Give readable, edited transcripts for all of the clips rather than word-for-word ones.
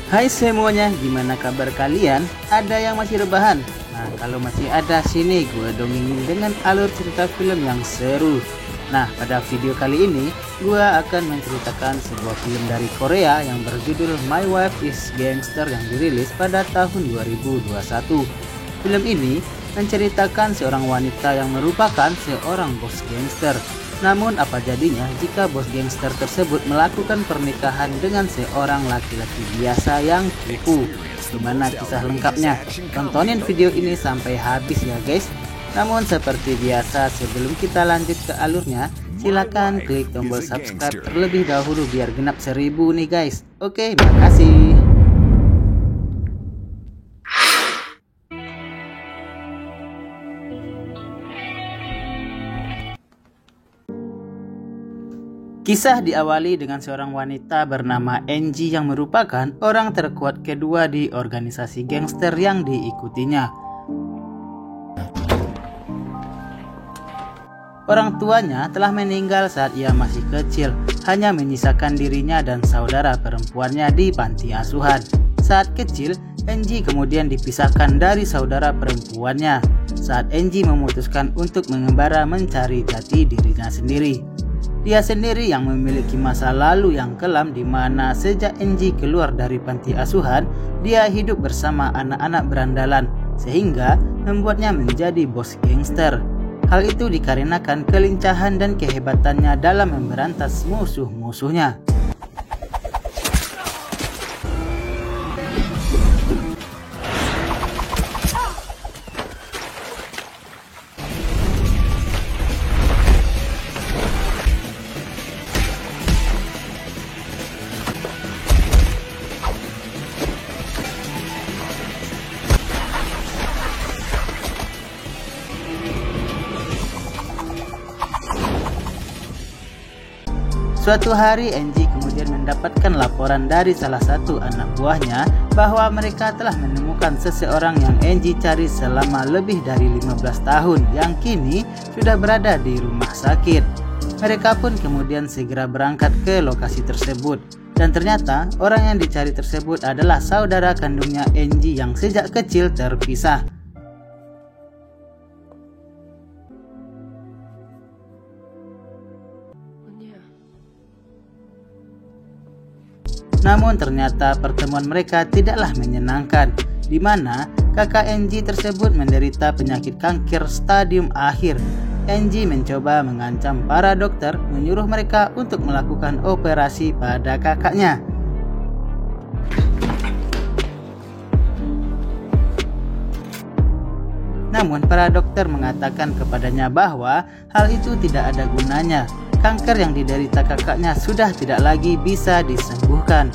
Hai semuanya, gimana kabar kalian? Ada yang masih rebahan? Nah, kalau masih ada, sini gue dongengin dengan alur cerita film yang seru. Nah, pada video kali ini gue akan menceritakan sebuah film dari Korea yang berjudul My Wife is Gangster yang dirilis pada tahun 2021. Film ini menceritakan seorang wanita yang merupakan seorang bos gangster. Namun apa jadinya jika bos gangster tersebut melakukan pernikahan dengan seorang laki-laki biasa yang tipu? Gimana kisah lengkapnya? Tontonin video ini sampai habis ya guys. Namun seperti biasa, sebelum kita lanjut ke alurnya, silahkan klik tombol subscribe terlebih dahulu biar genap 1000 nih guys. Oke, makasih. Kisah diawali dengan seorang wanita bernama Angie yang merupakan orang terkuat kedua di organisasi gangster yang diikutinya. Orang tuanya telah meninggal saat ia masih kecil, hanya menyisakan dirinya dan saudara perempuannya di panti asuhan. Saat kecil, Angie kemudian dipisahkan dari saudara perempuannya saat Angie memutuskan untuk mengembara mencari jati dirinya sendiri. Dia sendiri yang memiliki masa lalu yang kelam, di mana sejak Angie keluar dari panti asuhan, dia hidup bersama anak-anak berandalan sehingga membuatnya menjadi bos gangster. Hal itu dikarenakan kelincahan dan kehebatannya dalam memberantas musuh-musuhnya. Suatu hari Angie kemudian mendapatkan laporan dari salah satu anak buahnya bahwa mereka telah menemukan seseorang yang Angie cari selama lebih dari 15 tahun yang kini sudah berada di rumah sakit. Mereka pun kemudian segera berangkat ke lokasi tersebut, dan ternyata orang yang dicari tersebut adalah saudara kandungnya Angie yang sejak kecil terpisah. Namun ternyata pertemuan mereka tidaklah menyenangkan, di mana kakak Angie tersebut menderita penyakit kanker stadium akhir. Angie mencoba mengancam para dokter, menyuruh mereka untuk melakukan operasi pada kakaknya. Namun para dokter mengatakan kepadanya bahwa hal itu tidak ada gunanya. Kanker yang diderita kakaknya sudah tidak lagi bisa disembuhkan.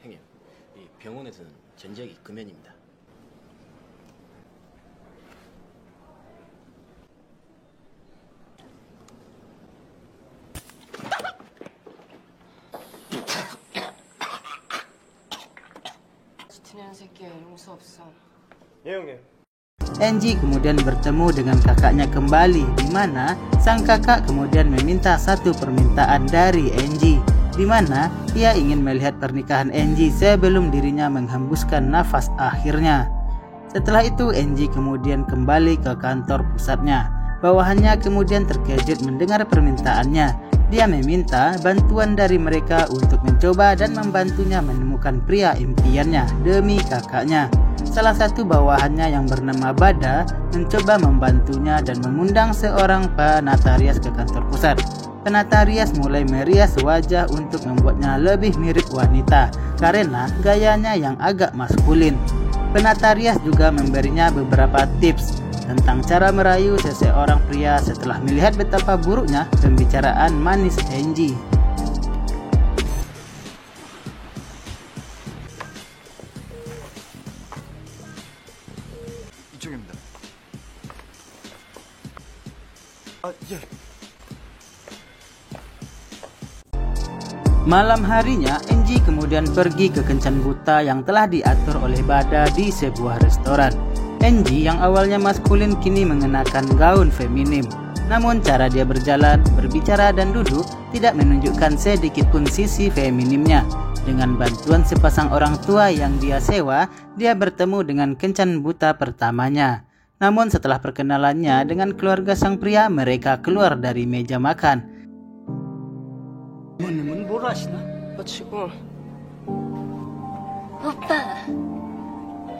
형님, 이 병원에서는 전작이 금연입니다. 지트냐는 새끼야, 용서 없어. 예 형님. Angie kemudian bertemu dengan kakaknya kembali, di mana sang kakak kemudian meminta satu permintaan dari Angie, di mana ia ingin melihat pernikahan Angie sebelum dirinya menghembuskan nafas akhirnya. Setelah itu Angie kemudian kembali ke kantor pusatnya. Bawahannya kemudian terkejut mendengar permintaannya. Dia meminta bantuan dari mereka untuk mencoba dan membantunya menemukan pria impiannya demi kakaknya. Salah satu bawahannya yang bernama Bada mencoba membantunya dan mengundang seorang penata rias ke kantor pusat. Penata rias mulai merias wajah untuk membuatnya lebih mirip wanita karena gayanya yang agak maskulin. Penata rias juga memberinya beberapa tips tentang cara merayu seseorang pria setelah melihat betapa buruknya pembicaraan manis Angie. 이쪽입니다. 예. Malam harinya, Angie kemudian pergi ke kencan buta yang telah diatur oleh Bada di sebuah restoran. Angie yang awalnya maskulin kini mengenakan gaun feminim. Namun cara dia berjalan, berbicara dan duduk tidak menunjukkan sedikit pun sisi feminimnya. Dengan bantuan sepasang orang tua yang dia sewa, dia bertemu dengan kencan buta pertamanya. Namun setelah perkenalannya dengan keluarga sang pria, mereka keluar dari meja makan. 오빠,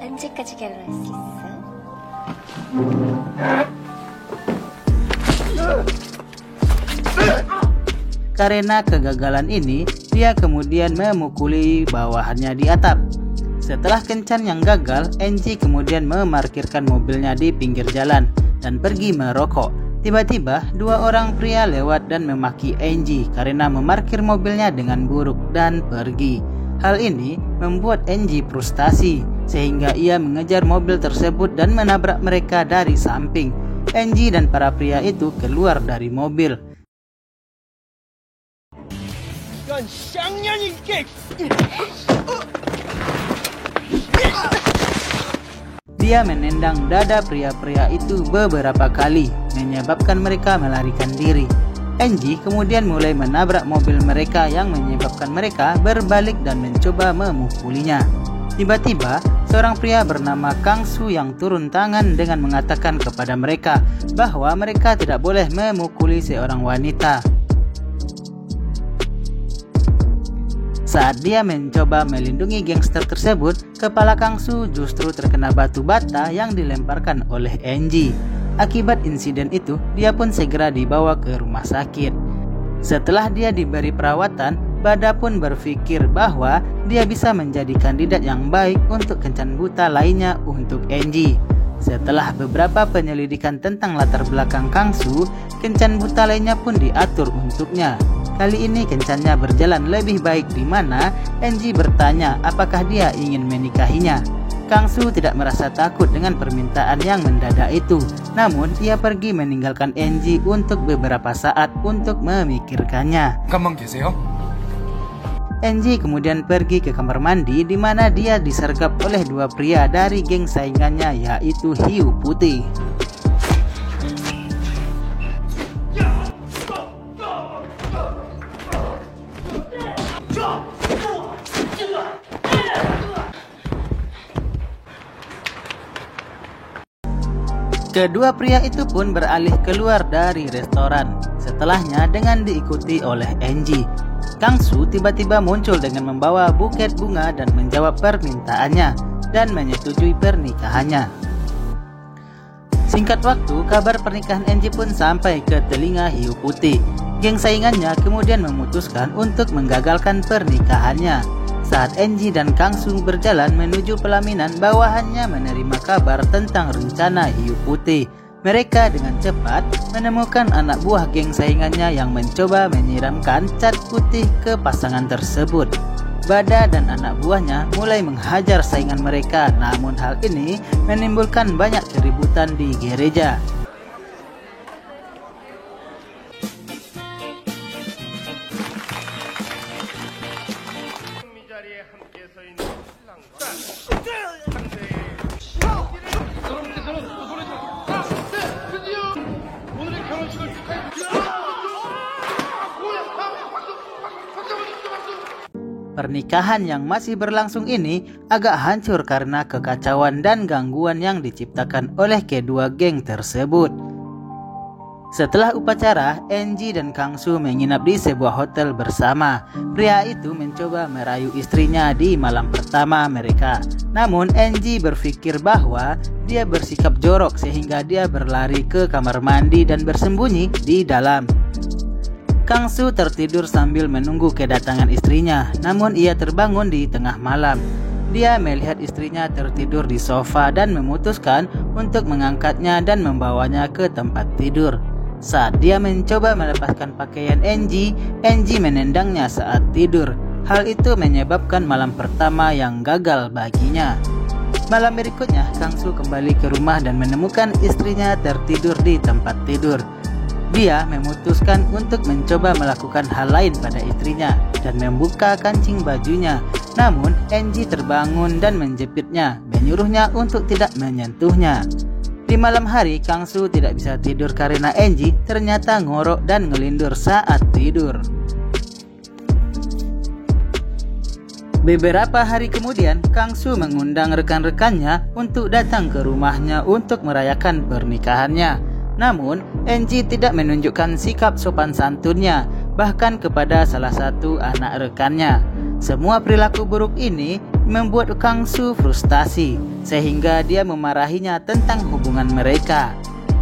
언제까지 결혼할 수 있어? Karena kegagalan ini, dia kemudian memukuli bawahannya di atap. Setelah kencan yang gagal, Angie kemudian memarkirkan mobilnya di pinggir jalan dan pergi merokok. Tiba-tiba, dua orang pria lewat dan memaki Angie karena memarkir mobilnya dengan buruk dan pergi. Hal ini membuat Angie frustasi, sehingga ia mengejar mobil tersebut dan menabrak mereka dari samping. Angie dan para pria itu keluar dari mobil. Dia menendang dada pria-pria itu beberapa kali, menyebabkan mereka melarikan diri. Angie kemudian mulai menabrak mobil mereka yang menyebabkan mereka berbalik dan mencoba memukulinya. Tiba-tiba, seorang pria bernama Kang Su yang turun tangan dengan mengatakan kepada mereka bahwa mereka tidak boleh memukuli seorang wanita. Saat dia mencoba melindungi gangster tersebut, kepala Kang Su justru terkena batu bata yang dilemparkan oleh Angie. Akibat insiden itu, dia pun segera dibawa ke rumah sakit. Setelah dia diberi perawatan, Bada pun berpikir bahwa dia bisa menjadi kandidat yang baik untuk kencan buta lainnya untuk Angie. Setelah beberapa penyelidikan tentang latar belakang Kang Su, kencan buta lainnya pun diatur untuknya. Kali ini kencannya berjalan lebih baik, di mana Angie bertanya apakah dia ingin menikahinya. Kang Su tidak merasa takut dengan permintaan yang mendadak itu. Namun ia pergi meninggalkan Angie untuk beberapa saat untuk memikirkannya. 잠깐만 계세요? Angie kemudian pergi ke kamar mandi, di mana dia disergap oleh dua pria dari geng saingannya, yaitu Hiu Putih. Kedua pria itu pun beralih keluar dari restoran. Setelahnya dengan diikuti oleh Angie. Kang Su tiba-tiba muncul dengan membawa buket bunga dan menjawab permintaannya dan menyetujui pernikahannya. Singkat waktu, kabar pernikahan Angie pun sampai ke telinga Hiu Putih. Geng saingannya kemudian memutuskan untuk menggagalkan pernikahannya. Saat Angie dan Kang Su berjalan menuju pelaminan, bawahannya menerima kabar tentang rencana Hiu Putih. Mereka dengan cepat menemukan anak buah geng saingannya yang mencoba menyiramkan cat putih ke pasangan tersebut. Bada dan anak buahnya mulai menghajar saingan mereka, namun hal ini menimbulkan banyak keributan di gereja. Pernikahan yang masih berlangsung ini agak hancur karena kekacauan dan gangguan yang diciptakan oleh kedua geng tersebut. Setelah upacara, Angie dan Kang Su menginap di sebuah hotel bersama. Pria itu mencoba merayu istrinya di malam pertama mereka. Namun Angie berpikir bahwa dia bersikap jorok sehingga dia berlari ke kamar mandi dan bersembunyi di dalam. Kang Su tertidur sambil menunggu kedatangan istrinya, namun ia terbangun di tengah malam. Dia melihat istrinya tertidur di sofa dan memutuskan untuk mengangkatnya dan membawanya ke tempat tidur. Saat dia mencoba melepaskan pakaian Angie menendangnya saat tidur. Hal itu menyebabkan malam pertama yang gagal baginya. Malam berikutnya, Kang Su kembali ke rumah dan menemukan istrinya tertidur di tempat tidur. Dia memutuskan untuk mencoba melakukan hal lain pada istrinya dan membuka kancing bajunya. Namun Angie terbangun dan menjepitnya, menyuruhnya untuk tidak menyentuhnya. Di malam hari, Kang Su tidak bisa tidur karena Enji ternyata ngorok dan ngelindur saat tidur. Beberapa hari kemudian, Kang Su mengundang rekan-rekannya untuk datang ke rumahnya untuk merayakan pernikahannya. Namun, Enji tidak menunjukkan sikap sopan santunnya, bahkan kepada salah satu anak rekannya. Semua perilaku buruk ini membuat Kang Su frustasi, sehingga dia memarahinya tentang hubungan mereka.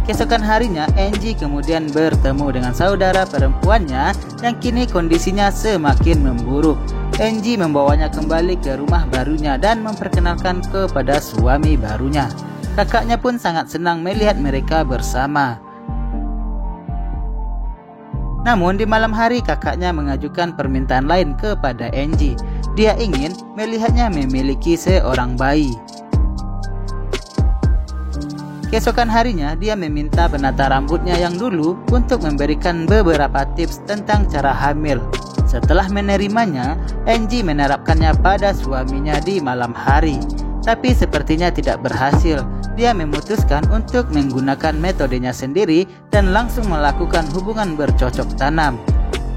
Keesokan harinya, Enji kemudian bertemu dengan saudara perempuannya yang kini kondisinya semakin memburuk. Enji membawanya kembali ke rumah barunya dan memperkenalkan kepada suami barunya. Kakaknya pun sangat senang melihat mereka bersama. Namun di malam hari kakaknya mengajukan permintaan lain kepada Enji. Dia ingin melihatnya memiliki seorang bayi. Keesokan harinya dia meminta penata rambutnya yang dulu untuk memberikan beberapa tips tentang cara hamil. Setelah menerimanya, Enji menerapkannya pada suaminya di malam hari. Tapi sepertinya tidak berhasil. Dia memutuskan untuk menggunakan metodenya sendiri dan langsung melakukan hubungan bercocok tanam.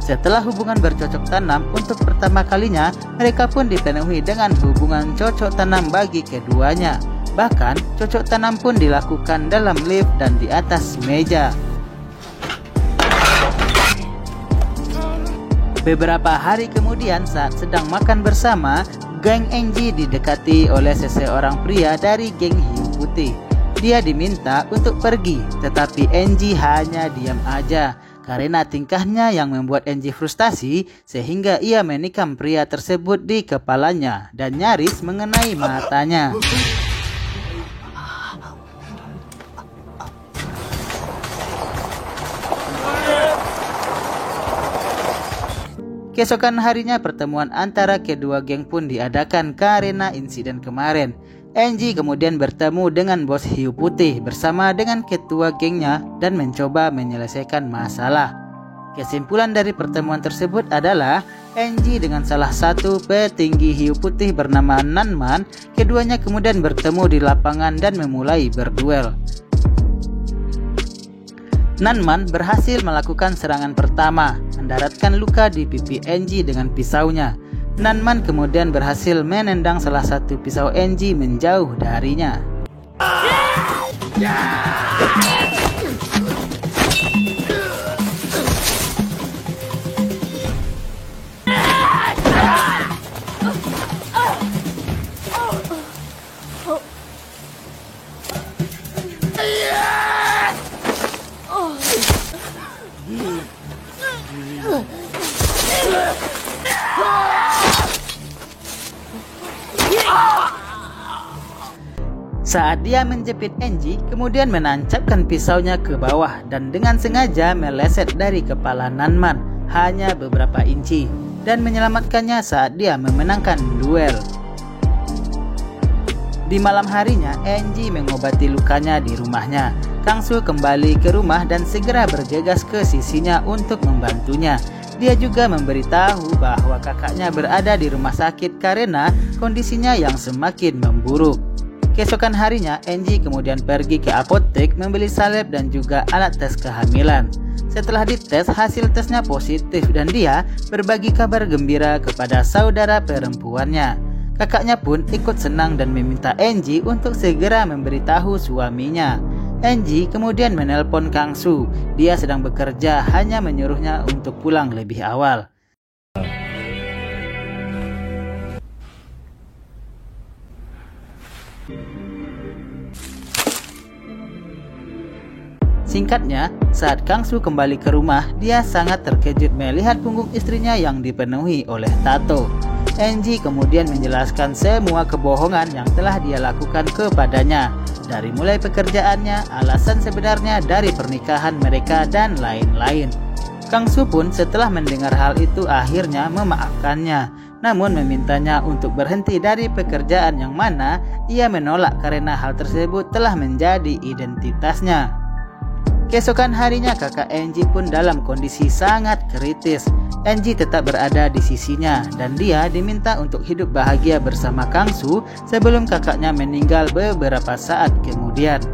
Setelah hubungan bercocok tanam untuk pertama kalinya, mereka pun dipenuhi dengan hubungan cocok tanam bagi keduanya. Bahkan, cocok tanam pun dilakukan dalam lift dan di atas meja. Beberapa hari kemudian saat sedang makan bersama, geng Enji didekati oleh seseorang pria dari geng hiu putih. Dia diminta untuk pergi, tetapi Enji hanya diam aja. Karena tingkahnya yang membuat Enji frustasi, sehingga ia menikam pria tersebut di kepalanya dan nyaris mengenai matanya. Keesokan harinya pertemuan antara kedua geng pun diadakan karena insiden kemarin. Enji kemudian bertemu dengan bos hiu putih bersama dengan ketua gengnya dan mencoba menyelesaikan masalah. Kesimpulan dari pertemuan tersebut adalah Enji dengan salah satu petinggi hiu putih bernama Nanman, keduanya kemudian bertemu di lapangan dan memulai berduel. Nanman berhasil melakukan serangan pertama, mendaratkan luka di pipi Enji dengan pisaunya. Nanman kemudian berhasil menendang salah satu pisau Enji menjauh darinya. Saat dia menjepit Enji, kemudian menancapkan pisaunya ke bawah dan dengan sengaja meleset dari kepala Nanman hanya beberapa inci dan menyelamatkannya saat dia memenangkan duel. Di malam harinya, Enji mengobati lukanya di rumahnya. Kang Su kembali ke rumah dan segera bergegas ke sisinya untuk membantunya. Dia juga memberitahu bahwa kakaknya berada di rumah sakit karena kondisinya yang semakin memburuk. Keesokan harinya, Enji kemudian pergi ke apotek membeli salep dan juga alat tes kehamilan. Setelah dites, hasil tesnya positif dan dia berbagi kabar gembira kepada saudara perempuannya. Kakaknya pun ikut senang dan meminta Enji untuk segera memberitahu suaminya. Enji kemudian menelpon Kang Su. Dia sedang bekerja, hanya menyuruhnya untuk pulang lebih awal. Singkatnya, saat Kang Su kembali ke rumah, dia sangat terkejut melihat punggung istrinya yang dipenuhi oleh tato. Enji kemudian menjelaskan semua kebohongan yang telah dia lakukan kepadanya, dari mulai pekerjaannya, alasan sebenarnya dari pernikahan mereka, dan lain-lain. Kang Su pun setelah mendengar hal itu akhirnya memaafkannya, namun memintanya untuk berhenti dari pekerjaan yang mana ia menolak karena hal tersebut telah menjadi identitasnya. Keesokan harinya kakak Enji pun dalam kondisi sangat kritis. Enji tetap berada di sisinya dan dia diminta untuk hidup bahagia bersama Kang Su sebelum kakaknya meninggal beberapa saat kemudian.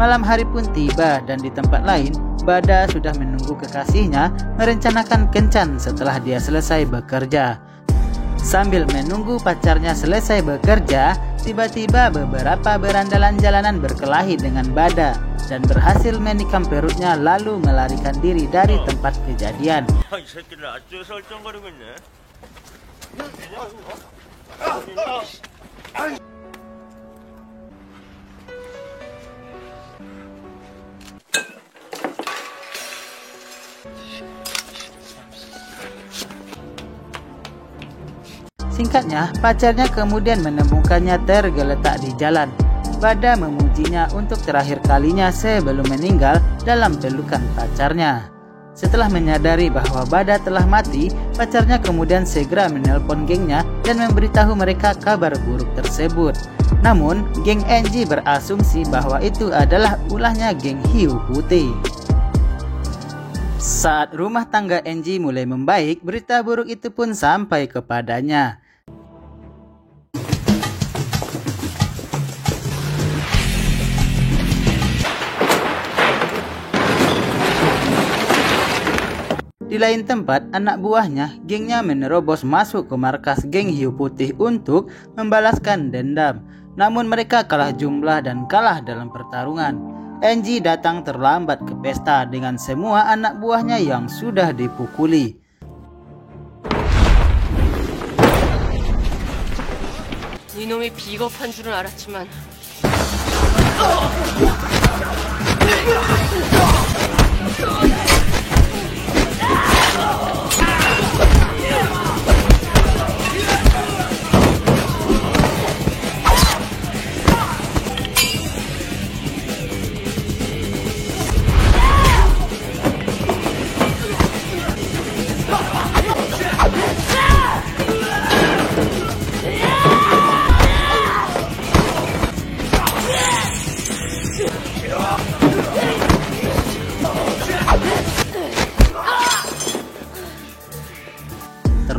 Malam hari pun tiba dan di tempat lain Bada sudah menunggu kekasihnya merencanakan kencan setelah dia selesai bekerja. Sambil menunggu pacarnya selesai bekerja, tiba-tiba beberapa berandalan jalanan berkelahi dengan Bada dan berhasil menikam perutnya lalu melarikan diri dari tempat kejadian. 이 새끼들 아주 설정거리고 있네. Singkatnya, pacarnya kemudian menemukannya tergeletak di jalan. Bada memujinya untuk terakhir kalinya sebelum meninggal dalam pelukan pacarnya. Setelah menyadari bahwa Bada telah mati, pacarnya kemudian segera menelpon gengnya dan memberitahu mereka kabar buruk tersebut. Namun, geng NG berasumsi bahwa itu adalah ulahnya geng hiu putih. Saat rumah tangga NG mulai membaik, berita buruk itu pun sampai kepadanya. Di lain tempat, anak buahnya, gengnya menerobos masuk ke markas geng hiu putih untuk membalaskan dendam. Namun mereka kalah jumlah dan kalah dalam pertarungan. NG datang terlambat ke pesta dengan semua anak buahnya yang sudah dipukuli. 이놈이 비겁한 줄은 알았지만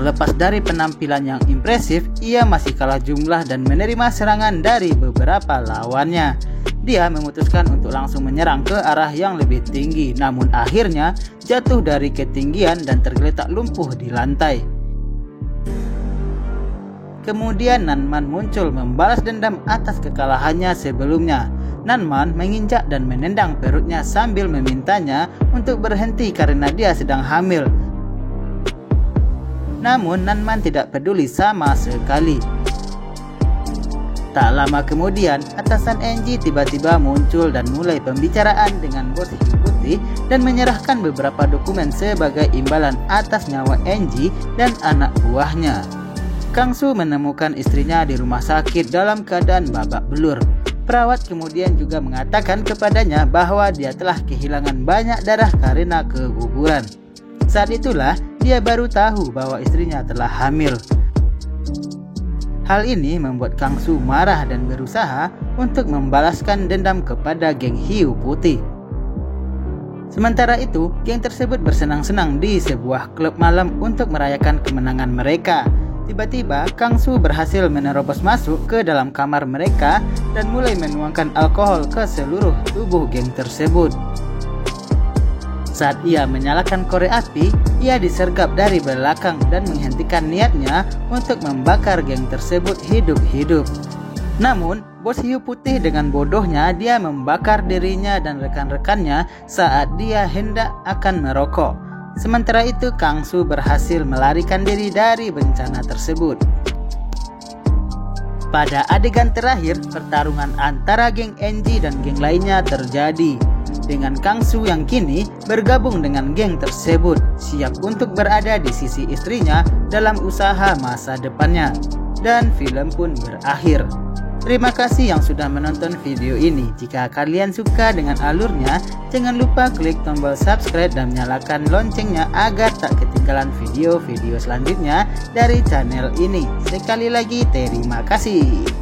Terlepas dari penampilan yang impresif, ia masih kalah jumlah dan menerima serangan dari beberapa lawannya. Dia memutuskan untuk langsung menyerang ke arah yang lebih tinggi, namun akhirnya jatuh dari ketinggian dan tergeletak lumpuh di lantai. Kemudian Nanman muncul membalas dendam atas kekalahannya sebelumnya. Nanman menginjak dan menendang perutnya sambil memintanya untuk berhenti karena dia sedang hamil. Namun Nanman tidak peduli sama sekali. Tak lama kemudian, atasan NG tiba-tiba muncul dan mulai pembicaraan dengan bos hiu putih dan menyerahkan beberapa dokumen sebagai imbalan atas nyawa NG dan anak buahnya. Kangsu menemukan istrinya di rumah sakit dalam keadaan babak belur. Perawat kemudian juga mengatakan kepadanya bahwa dia telah kehilangan banyak darah karena keguguran. Saat itulah dia baru tahu bahwa istrinya telah hamil. Hal ini membuat Kangsu marah dan berusaha untuk membalaskan dendam kepada geng hiu putih. Sementara itu, geng tersebut bersenang-senang di sebuah klub malam untuk merayakan kemenangan mereka. Tiba-tiba, Kangsu berhasil menerobos masuk ke dalam kamar mereka dan mulai menuangkan alkohol ke seluruh tubuh geng tersebut. Saat ia menyalakan korek api, ia disergap dari belakang dan menghentikan niatnya untuk membakar geng tersebut hidup-hidup. Namun, bos hiu putih dengan bodohnya dia membakar dirinya dan rekan-rekannya saat dia hendak akan merokok. Sementara itu, Kangsu berhasil melarikan diri dari bencana tersebut. Pada adegan terakhir, pertarungan antara geng NG dan geng lainnya terjadi. Dengan Kangsu yang kini bergabung dengan geng tersebut, siap untuk berada di sisi istrinya dalam usaha masa depannya. Dan film pun berakhir. Terima kasih yang sudah menonton video ini. Jika kalian suka dengan alurnya, jangan lupa klik tombol subscribe dan nyalakan loncengnya agar tak ketinggalan video-video selanjutnya dari channel ini. Sekali lagi terima kasih.